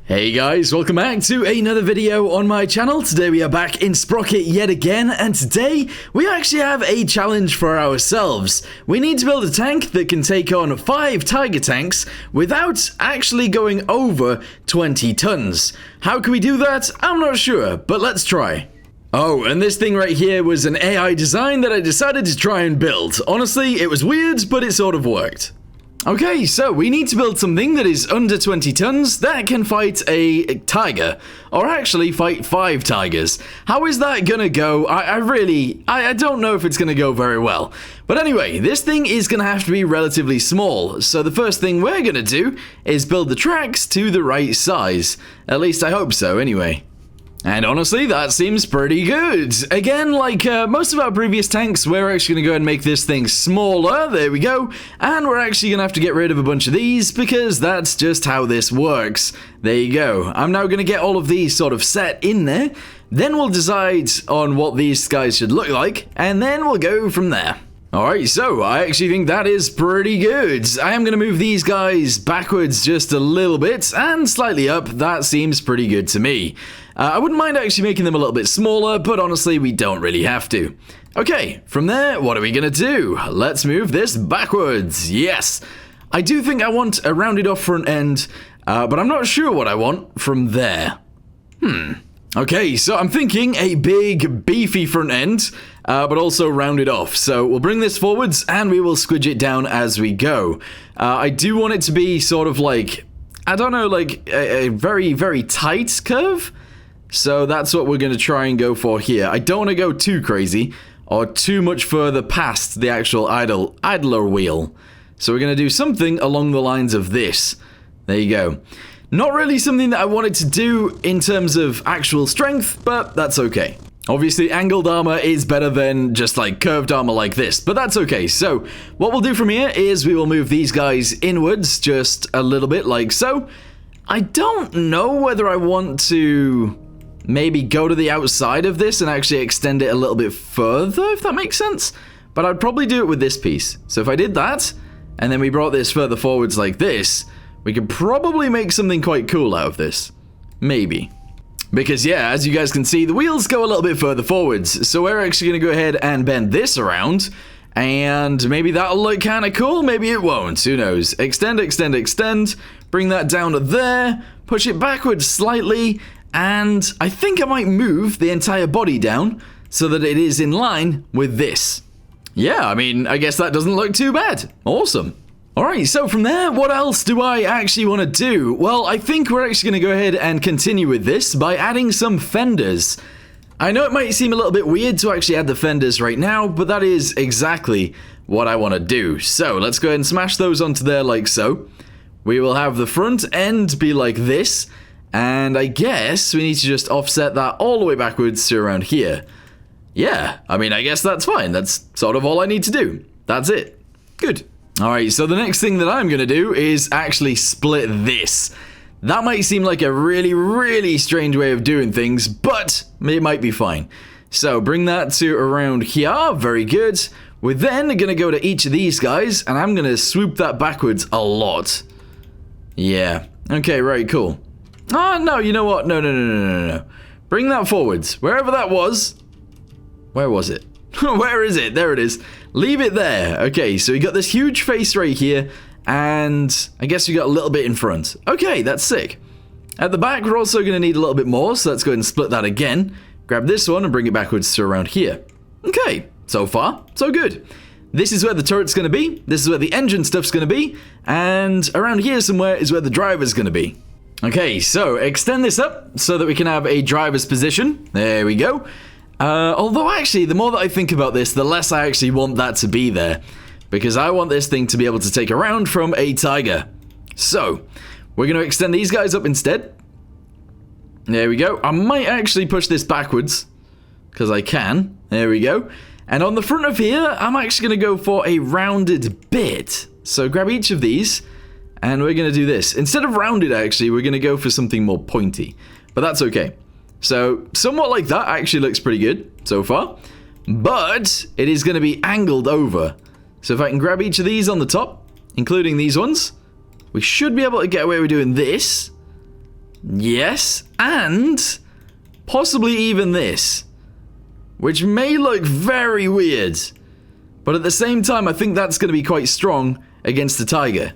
Hey guys, welcome back to another video on my channel. Today we are back in Sprocket yet again, and today we actually have a challenge for ourselves. We need to build a tank that can take on 5 Tiger tanks without actually going over 20 tons. How can we do that? I'm not sure, but let's try. Oh, and this thing right here was an AI design that I decided to try and build. Honestly, it was weird, but it sort of worked. Okay, so we need to build something that is under 20 tons that can fight a tiger, or actually fight 5 tigers. How is that gonna go? I don't know if it's gonna go very well. But anyway, this thing is gonna have to be relatively small, so the first thing we're gonna do is build the tracks to the right size. At least I hope so, anyway. And honestly, that seems pretty good. Again, like most of our previous tanks, we're actually going to go ahead and make this thing smaller. There we go. And we're actually going to have to get rid of a bunch of these because that's just how this works. There you go. I'm now going to get all of these sort of set in there. Then we'll decide on what these guys should look like. And then we'll go from there. Alright, so I actually think that is pretty good. I am going to move these guys backwards just a little bit and slightly up. That seems pretty good to me. I wouldn't mind actually making them a little bit smaller, but honestly, we don't really have to. Okay, from there, what are we going to do? Let's move this backwards. Yes. I do think I want a rounded off front end, but I'm not sure what I want from there. Okay, so I'm thinking a big, beefy front end, but also rounded off. So we'll bring this forwards and we will squidge it down as we go. I do want it to be sort of like, I don't know, like a very, very tight curve. So that's what we're going to try and go for here. I don't want to go too crazy or too much further past the actual idler wheel. So we're going to do something along the lines of this. There you go. Not really something that I wanted to do in terms of actual strength, but that's okay. Obviously, angled armor is better than just like curved armor like this, but that's okay. So what we'll do from here is we will move these guys inwards just a little bit like so. I don't know whether I want to maybe go to the outside of this and actually extend it a little bit further, if that makes sense. But I'd probably do it with this piece. So if I did that, and then we brought this further forwards like this, we could probably make something quite cool out of this. Maybe. Because yeah, as you guys can see, the wheels go a little bit further forwards. So we're actually going to go ahead and bend this around. And maybe that'll look kind of cool, maybe it won't, who knows. Extend, extend, extend. Bring that down to there. Push it backwards slightly. And I think I might move the entire body down so that it is in line with this. Yeah, I mean, I guess that doesn't look too bad. Awesome. Alright, so from there, what else do I actually want to do? Well, I think we're actually going to go ahead and continue with this by adding some fenders. I know it might seem a little bit weird to actually add the fenders right now, but that is exactly what I want to do. So let's go ahead and smash those onto there like so. We will have the front end be like this. And I guess we need to just offset that all the way backwards to around here. Yeah, I mean, I guess that's fine. That's sort of all I need to do. That's it. Good. Alright, so the next thing that I'm going to do is actually split this. That might seem like a really, really strange way of doing things, but it might be fine. So bring that to around here. Very good. We're then going to go to each of these guys, and I'm going to swoop that backwards a lot. Yeah. Okay, right, cool. Oh, no, you know what? No. Bring that forwards. Wherever that was. Where was it? Where is it? There it is. Leave it there. Okay, so we got this huge face right here. And I guess we got a little bit in front. Okay, that's sick. At the back, we're also going to need a little bit more. So let's go ahead and split that again. Grab this one and bring it backwards to around here. Okay, so far, so good. This is where the turret's going to be. This is where the engine stuff's going to be. And around here somewhere is where the driver's going to be. Okay, so extend this up so that we can have a driver's position. There we go. Although actually, the more that I think about this, the less I actually want that to be there. Because I want this thing to be able to take a round from a tiger. So, we're going to extend these guys up instead. There we go. I might actually push this backwards. Because I can. There we go. And on the front of here, I'm actually going to go for a rounded bit. So grab each of these. And we're going to do this. Instead of rounded, actually, we're going to go for something more pointy. But that's okay. So, somewhat like that actually looks pretty good so far. But it is going to be angled over. So if I can grab each of these on the top, including these ones, we should be able to get away with doing this. Yes, and possibly even this, which may look very weird, but at the same time, I think that's going to be quite strong against the tiger.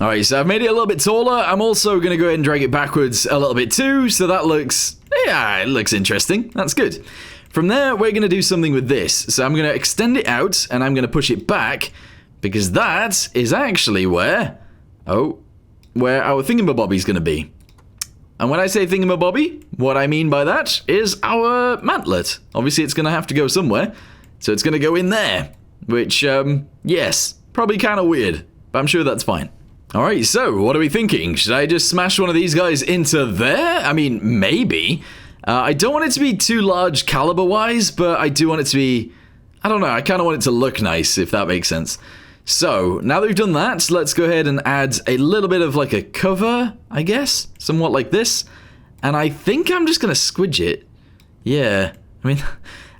Alright, so I've made it a little bit taller. I'm also going to go ahead and drag it backwards a little bit too, so that looks, yeah, it looks interesting. That's good. From there, we're going to do something with this. So I'm going to extend it out, and I'm going to push it back, because that is actually where our thingamabobby's going to be. And when I say thingamabobby, what I mean by that is our mantlet. Obviously, it's going to have to go somewhere, so it's going to go in there, which, yes, probably kind of weird, but I'm sure that's fine. Alright, so what are we thinking? Should I just smash one of these guys into there? I mean, maybe. I don't want it to be too large caliber-wise, but I do want it to be, I don't know, I kind of want it to look nice, if that makes sense. So, now that we've done that, let's go ahead and add a little bit of like a cover, I guess, somewhat like this. And I think I'm just going to squidge it. Yeah, I mean,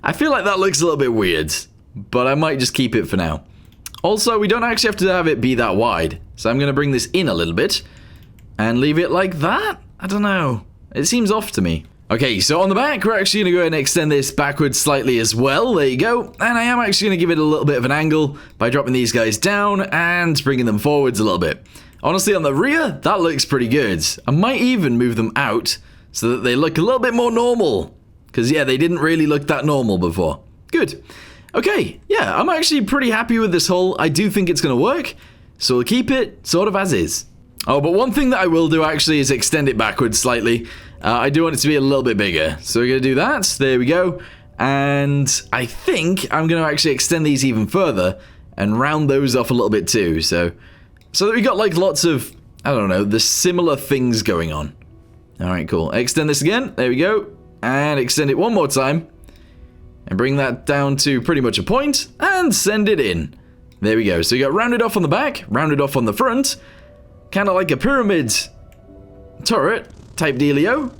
I feel like that looks a little bit weird, but I might just keep it for now. Also, we don't actually have to have it be that wide, so I'm going to bring this in a little bit and leave it like that? I don't know. It seems off to me. Okay, so on the back, we're actually going to go ahead and extend this backwards slightly as well. There you go. And I am actually going to give it a little bit of an angle by dropping these guys down and bringing them forwards a little bit. Honestly, on the rear, that looks pretty good. I might even move them out so that they look a little bit more normal. Because, yeah, they didn't really look that normal before. Good. Okay, yeah, I'm actually pretty happy with this hull. I do think it's going to work, so we'll keep it sort of as is. Oh, but one thing that I will do actually is extend it backwards slightly. I do want it to be a little bit bigger, so we're going to do that. There we go. And I think I'm going to actually extend these even further and round those off a little bit too, so that we got like lots of, I don't know, the similar things going on. Alright, cool. Extend this again. There we go. And extend it one more time. And bring that down to pretty much a point, and send it in. There we go. So you got rounded off on the back, rounded off on the front. Kind of like a pyramid turret type dealio.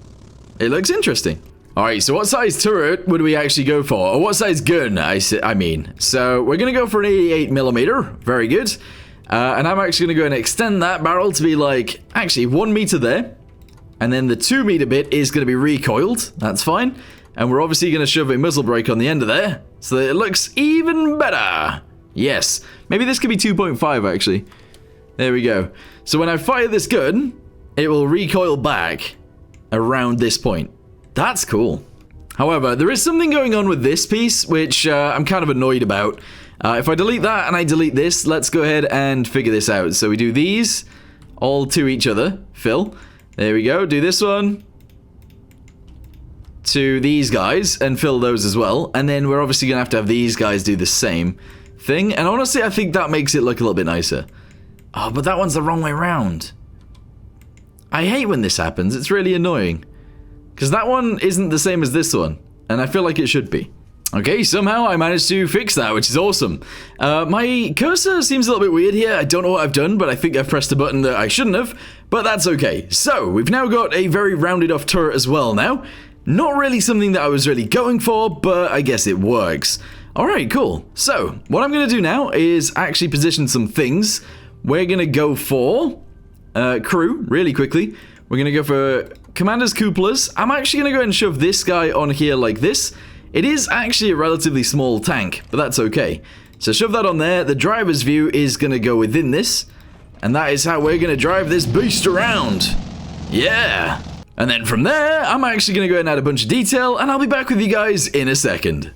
It looks interesting. Alright, so what size turret would we actually go for? Or what size gun, I mean. So we're going to go for an 88mm. Very good. And I'm actually going to go and extend that barrel to be like, actually 1 meter there. And then the 2 meter bit is going to be recoiled. That's fine. And we're obviously going to shove a muzzle brake on the end of there, so that it looks even better. Yes. Maybe this could be 2.5, actually. There we go. So when I fire this gun, it will recoil back around this point. That's cool. However, there is something going on with this piece, which I'm kind of annoyed about. If I delete that and I delete this, let's go ahead and figure this out. So we do these all to each other. Fill. There we go. Do this one to these guys and fill those as well, and then we're obviously gonna have to have these guys do the same thing, and honestly I think that makes it look a little bit nicer. Oh, but that one's the wrong way around. I hate when this happens. It's really annoying because that one isn't the same as this one, and I feel like it should be. Okay, somehow I managed to fix that, which is awesome. My cursor seems a little bit weird here. I don't know what I've done, but I think I've pressed a button that I shouldn't have, but that's okay. So we've now got a very rounded off turret as well now. Not really something that I was really going for, but I guess it works. Alright, cool. So, what I'm going to do now is actually position some things. We're going to go for crew, really quickly. We're going to go for commander's cupolas. I'm actually going to go ahead and shove this guy on here like this. It is actually a relatively small tank, but that's okay. So shove that on there. The driver's view is going to go within this. And that is how we're going to drive this beast around. Yeah! And then from there, I'm actually going to go ahead and add a bunch of detail, and I'll be back with you guys in a second.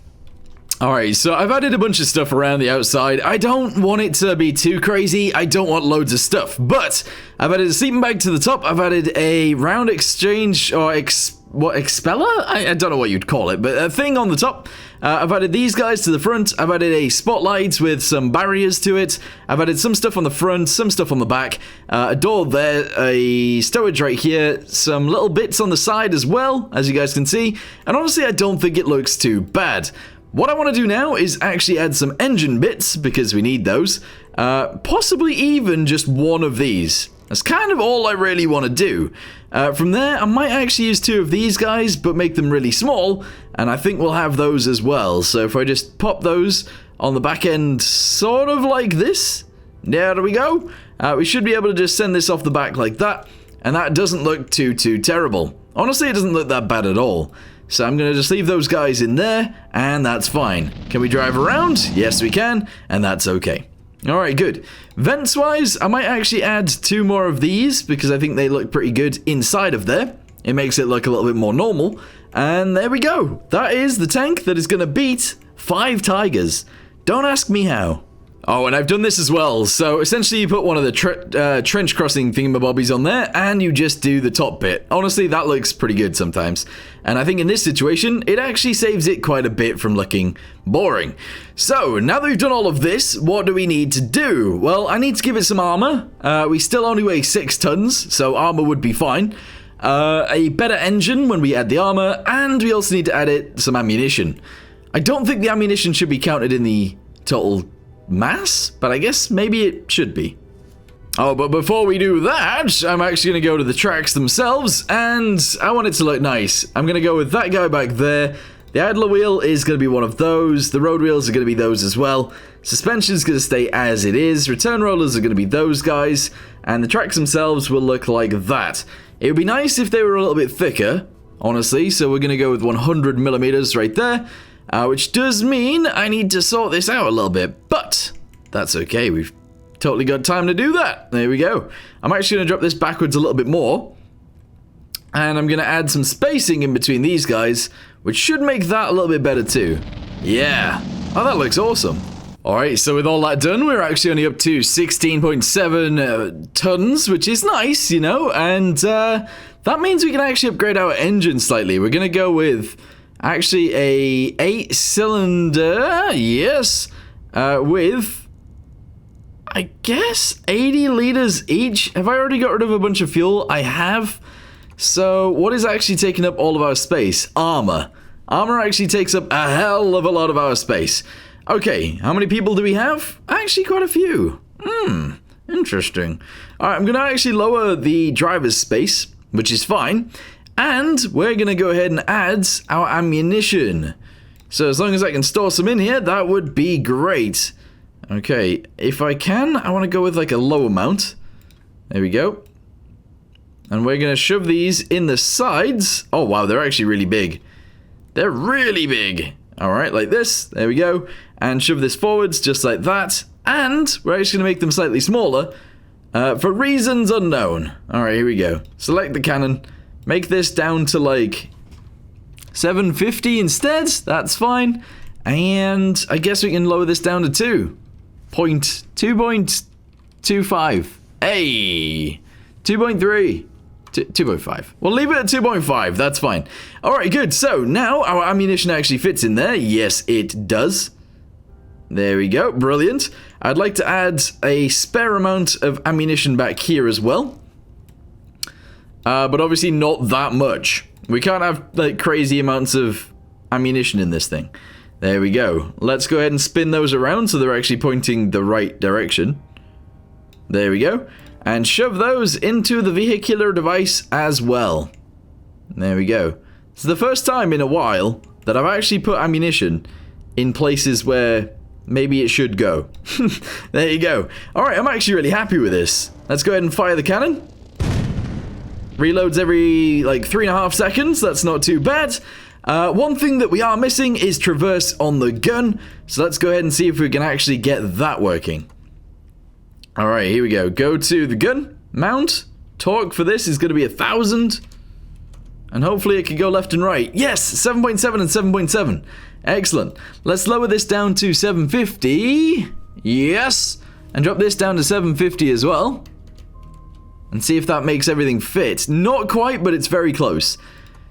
Alright, so I've added a bunch of stuff around the outside. I don't want it to be too crazy. I don't want loads of stuff, but I've added a sleeping bag to the top. I've added a round exchange, or expeller? I don't know what you'd call it, but a thing on the top. I've added these guys to the front. I've added a spotlight with some barriers to it. I've added some stuff on the front, some stuff on the back. A door there, a stowage right here, some little bits on the side as well, as you guys can see. And honestly, I don't think it looks too bad. What I want to do now is actually add some engine bits, because we need those. Possibly even just one of these. That's kind of all I really want to do. From there, I might actually use 2 of these guys, but make them really small, and I think we'll have those as well. So if I just pop those on the back end, sort of like this. There we go. We should be able to just send this off the back like that, and that doesn't look too terrible. Honestly, it doesn't look that bad at all. So I'm going to just leave those guys in there, and that's fine. Can we drive around? Yes, we can, and that's okay. Alright, good. Vents-wise, I might actually add 2 more of these, because I think they look pretty good inside of there. It makes it look a little bit more normal. And there we go. That is the tank that is going to beat 5 tigers. Don't ask me how. Oh, and I've done this as well. So essentially you put one of the trench crossing thingamabobbies on there and you just do the top bit. Honestly, that looks pretty good sometimes. And I think in this situation, it actually saves it quite a bit from looking boring. So now that we've done all of this, what do we need to do? Well, I need to give it some armor. We still only weigh 6 tons, so armor would be fine. A better engine when we add the armor, and we also need to add it some ammunition. I don't think the ammunition should be counted in the total mass, but I guess maybe it should be. Oh, but before we do that, I'm actually going to go to the tracks themselves, and I want it to look nice. I'm going to go with that guy back there. The idler wheel is going to be one of those. The road wheels are going to be those as well. Suspension is going to stay as it is. Return rollers are going to be those guys, and the tracks themselves will look like that. It would be nice if they were a little bit thicker, honestly, so we're going to go with 100 millimeters right there. Which does mean I need to sort this out a little bit, but that's okay. We've totally got time to do that. There we go. I'm actually going to drop this backwards a little bit more, and I'm going to add some spacing in between these guys, which should make that a little bit better too. Yeah. Oh, that looks awesome. Alright, so with all that done, we're actually only up to 16.7 tons, which is nice, you know, and that means we can actually upgrade our engine slightly. We're going to go with actually a 8-cylinder, yes, with, I guess, 80 liters each. Have I already got rid of a bunch of fuel? I have. So what is actually taking up all of our space? Armor. Armor actually takes up a hell of a lot of our space. Okay, how many people do we have? Actually, quite a few. Interesting. Alright, I'm going to actually lower the driver's space, which is fine. And we're going to go ahead and add our ammunition. So as long as I can store some in here, that would be great. Okay, if I can, I want to go with like a low amount. There we go. And we're going to shove these in the sides. Oh, wow, they're actually really big. They're really big. Alright, like this. There we go. And shove this forwards just like that. And we're actually going to make them slightly smaller for reasons unknown. Alright, here we go. Select the cannon. Make this down to like 750 instead. That's fine. And I guess we can lower this down to 2.25. Hey! 2.3. 2.5. We'll leave it at 2.5. That's fine. Alright, good. So now our ammunition actually fits in there. Yes, it does. There we go. Brilliant. I'd like to add a spare amount of ammunition back here as well. But obviously not that much. We can't have like crazy amounts of ammunition in this thing. There we go. Let's go ahead and spin those around so they're actually pointing the right direction. There we go. And shove those into the vehicular device as well. There we go. It's the first time in a while that I've actually put ammunition in places where maybe it should go. There you go. Alright, I'm actually really happy with this. Let's go ahead and fire the cannon. Reloads every like 3.5 seconds. That's not too bad. One thing that we are missing is traverse on the gun. So let's go ahead and see if we can actually get that working. Alright, here we go. Go to the gun. Mount. Torque for this is going to be 1,000. And hopefully it can go left and right. Yes! 7.7 and 7.7. Excellent. Let's lower this down to 750. Yes! And drop this down to 750 as well. And see if that makes everything fit. Not quite, but it's very close.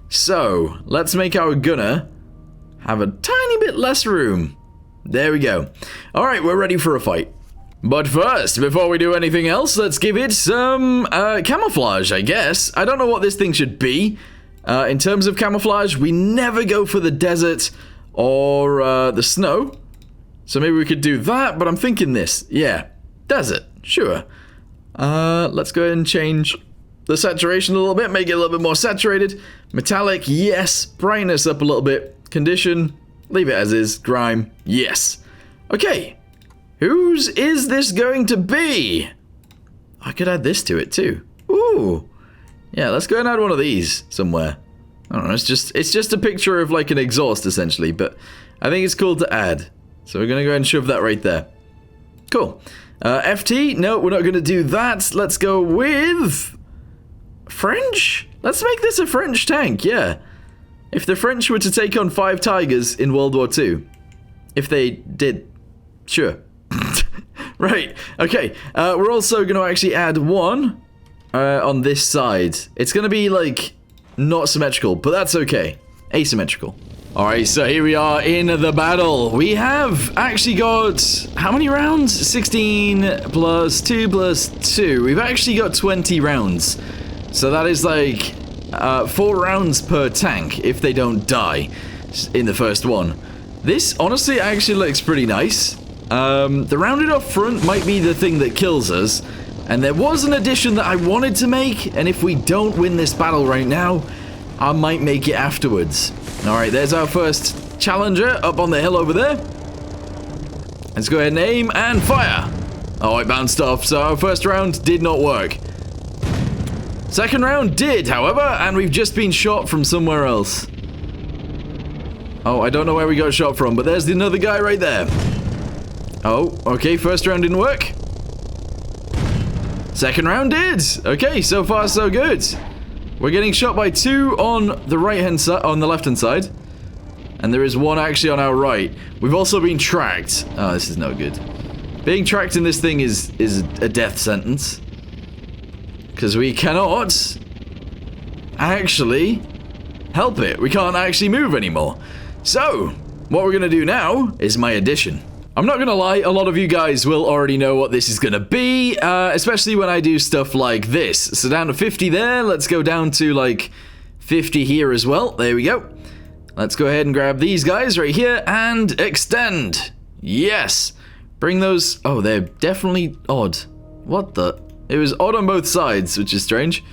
So, let's make our gunner have a tiny bit less room. There we go. Alright, we're ready for a fight. But first, before we do anything else, let's give it some camouflage, I guess. I don't know what this thing should be. In terms of camouflage, we never go for the desert or the snow. So maybe we could do that, but I'm thinking this. Yeah, desert, sure. Let's go ahead and change the saturation a little bit, make it a little bit more saturated. Metallic, yes. Brightness up a little bit. Condition, leave it as is. Grime, yes. Okay. Whose is this going to be? I could add this to it too. Ooh. Yeah, let's go and add one of these somewhere. I don't know, it's just a picture of like an exhaust essentially, but I think it's cool to add. So we're gonna go ahead and shove that right there. Cool. FT, no, we're not gonna do that. Let's go with French? Let's make this a French tank, yeah. If the French were to take on 5 Tigers in World War II. If they did, sure. Right, okay. We're also gonna actually add one on this side. It's gonna be like not symmetrical, but that's okay. Asymmetrical. Alright, so here we are in the battle. We have actually got, how many rounds? 16 plus 2 plus 2. We've actually got 20 rounds. So that is like 4 rounds per tank if they don't die in the first one. This honestly actually looks pretty nice. The rounded off front might be the thing that kills us. And there was an addition that I wanted to make, and if we don't win this battle right now, I might make it afterwards. Alright, there's our first challenger up on the hill over there. Let's go ahead and aim and fire. Oh, it bounced off, so our first round did not work. Second round did, however, and we've just been shot from somewhere else. Oh, I don't know where we got shot from, but there's another guy right there. Oh, okay, first round didn't work. Second round did. Okay, so far so good. We're getting shot by 2 on the right-hand side, on the left-hand side. And there is 1 actually on our right. We've also been tracked. Oh, this is no good. Being tracked in this thing is a death sentence. Because we cannot actually help it. We can't actually move anymore. So, what we're going to do now is my addition. I'm not gonna lie, a lot of you guys will already know what this is gonna be, especially when I do stuff like this. So down to 50 there, let's go down to like 50 here as well. There we go. Let's go ahead and grab these guys right here and extend. Yes. Bring those, oh, they're definitely odd. What the? It was odd on both sides, which is strange.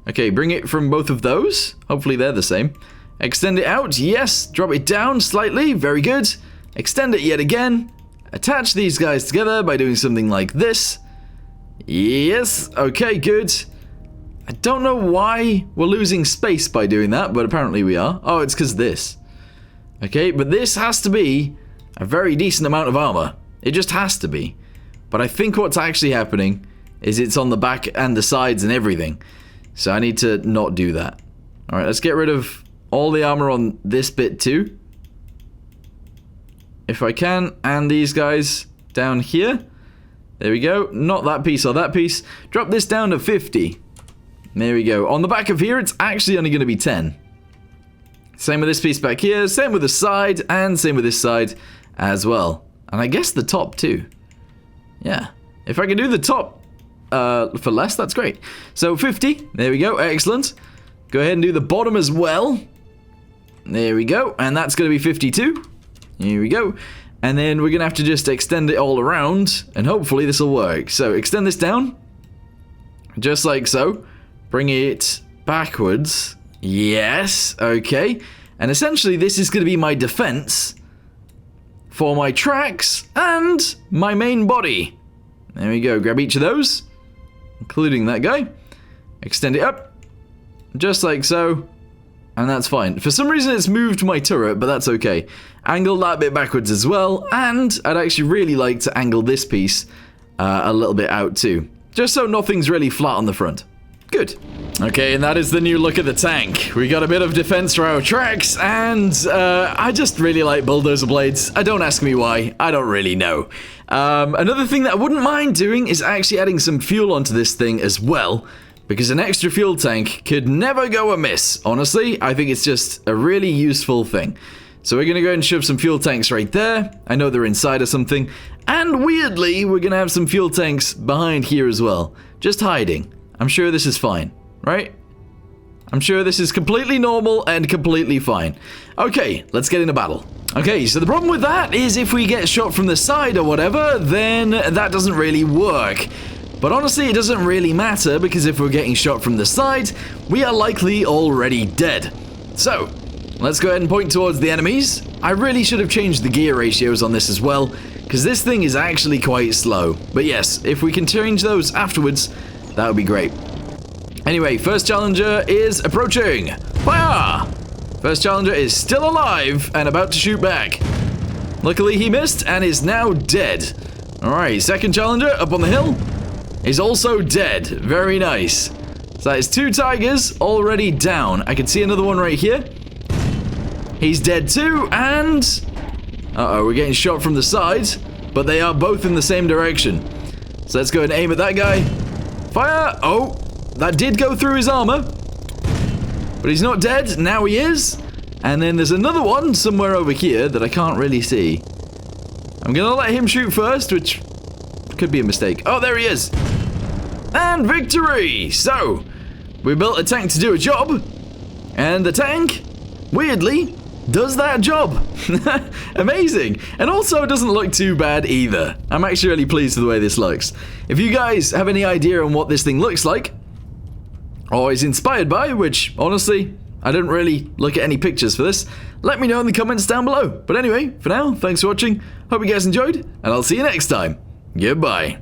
Okay, bring it from both of those. Hopefully they're the same. Extend it out, yes. Drop it down slightly, very good. Extend it yet again. Attach these guys together by doing something like this. Yes, okay, good. I don't know why we're losing space by doing that, but apparently we are. Oh, it's because this. Okay, but this has to be a very decent amount of armor. It just has to be. But I think what's actually happening is it's on the back and the sides and everything. So I need to not do that. Alright, let's get rid of all the armor on this bit too. If I can, and these guys down here. There we go. Not that piece or that piece. Drop this down to 50. There we go. On the back of here, it's actually only going to be 10. Same with this piece back here. Same with the side, and same with this side as well. And I guess the top too. Yeah. If I can do the top for less, that's great. So 50. There we go. Excellent. Go ahead and do the bottom as well. There we go. And that's going to be 52. Here we go. And then we're going to have to just extend it all around, and hopefully this will work. So extend this down, just like so. Bring it backwards. Yes, okay. And essentially this is going to be my defense for my tracks and my main body. There we go. Grab each of those, including that guy. Extend it up, just like so. And that's fine. For some reason it's moved my turret, but that's okay. Angle that bit backwards as well, and I'd actually really like to angle this piece a little bit out too. Just so nothing's really flat on the front. Good. Okay, and that is the new look of the tank. We got a bit of defense for our tracks, and I just really like bulldozer blades. Don't ask me why, I don't really know. Another thing that I wouldn't mind doing is actually adding some fuel onto this thing as well. Because an extra fuel tank could never go amiss. Honestly, I think it's just a really useful thing. So we're going to go and shove some fuel tanks right there. I know they're inside or something. And weirdly, we're going to have some fuel tanks behind here as well. Just hiding. I'm sure this is fine, right? I'm sure this is completely normal and completely fine. Okay, let's get into battle. Okay, so the problem with that is if we get shot from the side or whatever, then that doesn't really work. But honestly, it doesn't really matter, because if we're getting shot from the side, we are likely already dead. So, let's go ahead and point towards the enemies. I really should have changed the gear ratios on this as well, because this thing is actually quite slow. But yes, if we can change those afterwards, that would be great. Anyway, first challenger is approaching. Fire! First challenger is still alive and about to shoot back. Luckily he missed and is now dead. Alright, second challenger up on the hill is also dead. Very nice. So that is 2 tigers already down. I can see another one right here. He's dead too, and... uh-oh, we're getting shot from the side, but they are both in the same direction. So let's go and aim at that guy. Fire! Oh, that did go through his armor. But he's not dead, now he is. And then there's another one somewhere over here that I can't really see. I'm gonna let him shoot first, which could be a mistake. Oh, there he is. And victory! So, we built a tank to do a job, and the tank, weirdly, does that job. Amazing. And also doesn't look too bad either. I'm actually really pleased with the way this looks. If you guys have any idea on what this thing looks like, or is inspired by, which honestly, I didn't really look at any pictures for this, let me know in the comments down below. But anyway, for now, thanks for watching, hope you guys enjoyed, and I'll see you next time. Goodbye.